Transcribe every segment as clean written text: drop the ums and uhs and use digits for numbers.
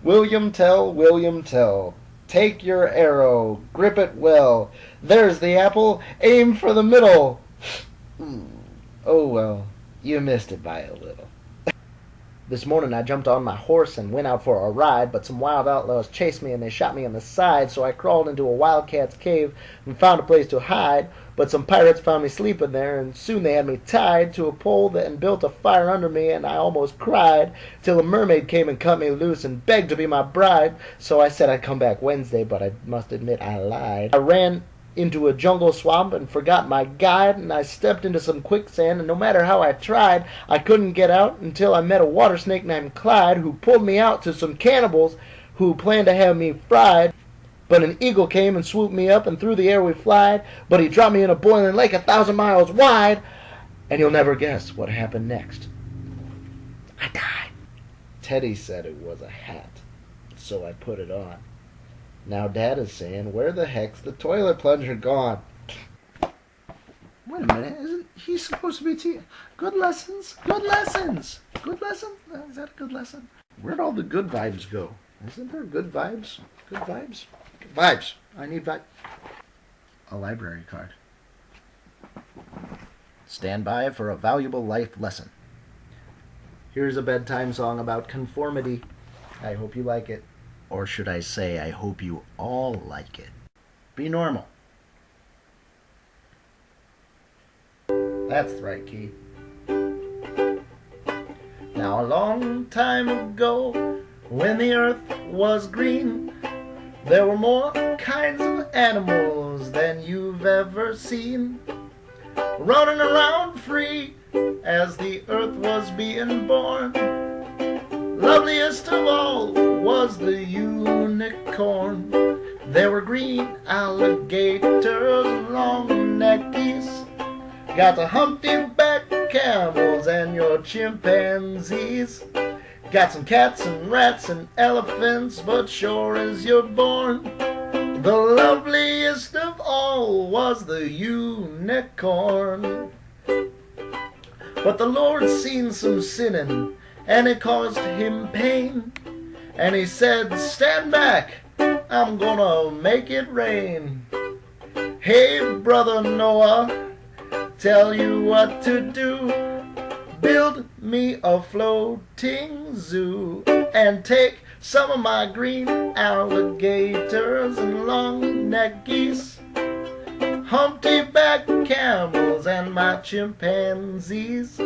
William Tell, take your arrow, grip it well. There's the apple, aim for the middle. Oh well, you missed it by a little. This morning I jumped on my horse and went out for a ride, but some wild outlaws chased me and they shot me in the side, so I crawled into a wildcat's cave and found a place to hide. But some pirates found me sleeping there, and soon they had me tied to a pole and built a fire under me, and I almost cried, till a mermaid came and cut me loose and begged to be my bride. So I said I'd come back Wednesday, but I must admit I lied. I ran into a jungle swamp and forgot my guide, and I stepped into some quicksand, and no matter how I tried, I couldn't get out until I met a water snake named Clyde, who pulled me out to some cannibals who planned to have me fried. But an eagle came and swooped me up, and through the air we flied, but he dropped me in a boiling lake 1,000 miles wide, and you'll never guess what happened next. I died. Teddy said it was a hat, so I put it on. Now Dad is saying, where the heck's the toilet plunger gone? Wait a minute, isn't he supposed to be teaching? Good lessons? Good lessons? Good lesson? Is that a good lesson? Where'd all the good vibes go? Isn't there good vibes? Good vibes? Good vibes. I need vibes. A library card. Stand by for a valuable life lesson. Here's a bedtime song about conformity. I hope you like it. Or should I say, I hope you all like it. Be normal. That's the right key. Now a long time ago, when the earth was green, there were more kinds of animals than you've ever seen, running around free as the earth was being born. Loveliest of all was the unicorn. There were green alligators and long-necked geese, got the humpty-back camels and your chimpanzees, got some cats and rats and elephants, but sure as you're born, the loveliest of all was the unicorn. But the Lord seen some sinning, and it caused him pain, and he said, stand back, I'm gonna make it rain. Hey brother Noah, tell you what to do, build me a floating zoo, and take some of my green alligators and long-necked geese, humpty-back camels and my chimpanzees,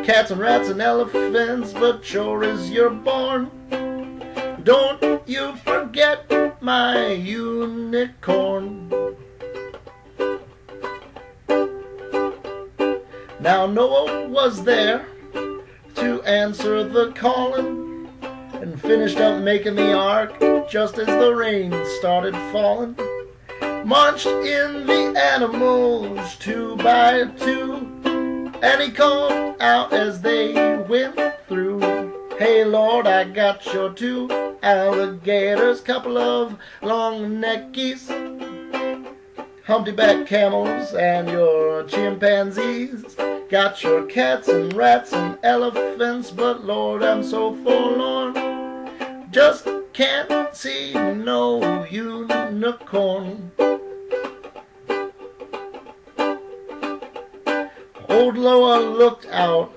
cats and rats and elephants, but sure as you're born, don't you forget my unicorn. Now Noah was there to answer the calling, and finished up making the ark just as the rain started falling. Marched in the animals 2 by 2, and he called out as they went through, hey Lord, I got your 2 alligators, couple of long-necked geese, humpty-back camels and your chimpanzees, got your cats and rats and elephants, but Lord, I'm so forlorn, just can't see no unicorn. Old Noah looked out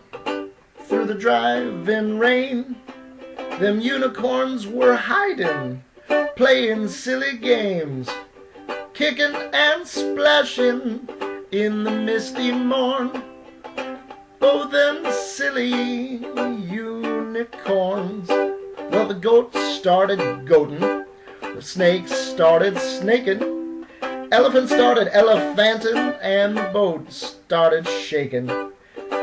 through the driving rain. Them unicorns were hiding, playing silly games, kicking and splashing in the misty morn. Oh, them silly unicorns. Well, the goats started goating, the snakes started snaking, elephants started elephanting, and the boat started shaking.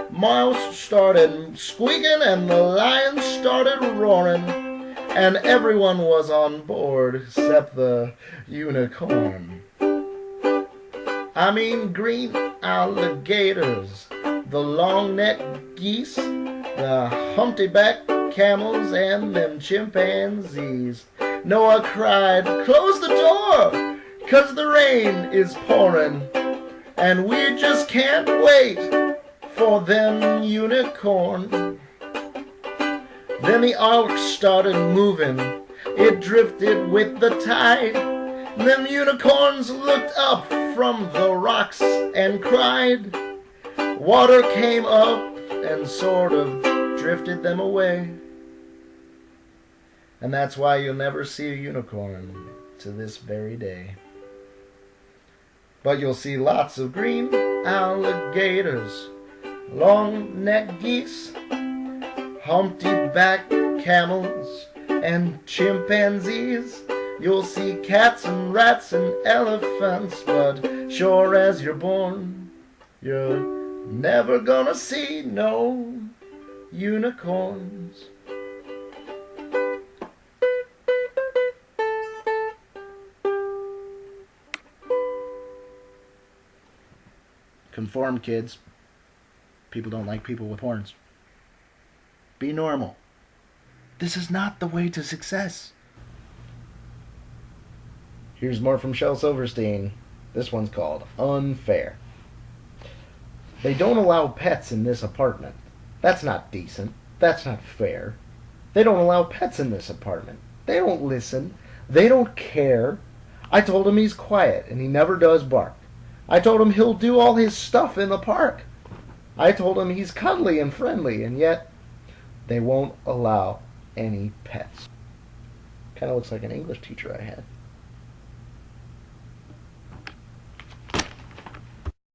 Mouse started squeaking, and the lion started roaring, and everyone was on board except the unicorn. I mean green alligators, the long-necked geese, the humpty-back camels, and them chimpanzees. Noah cried, close the door, 'cause the rain is pouring, and we just can't wait for them unicorn. Then the ark started moving, it drifted with the tide. Them unicorns looked up from the rocks and cried. Water came up and sort of drifted them away. And that's why you'll never see a unicorn to this very day. But you'll see lots of green alligators, long-necked geese, humpty-backed camels, and chimpanzees. You'll see cats and rats and elephants, but sure as you're born, you're never gonna see no unicorns. Conform, kids. People don't like people with horns. Be normal. This is not the way to success. Here's more from Shel Silverstein. This one's called Unfair. They don't allow pets in this apartment. That's not decent. That's not fair. They don't allow pets in this apartment. They don't listen. They don't care. I told him he's quiet and he never does bark. I told him he'll do all his stuff in the park. I told him he's cuddly and friendly, and yet they won't allow any pets. Kind of looks like an English teacher I had.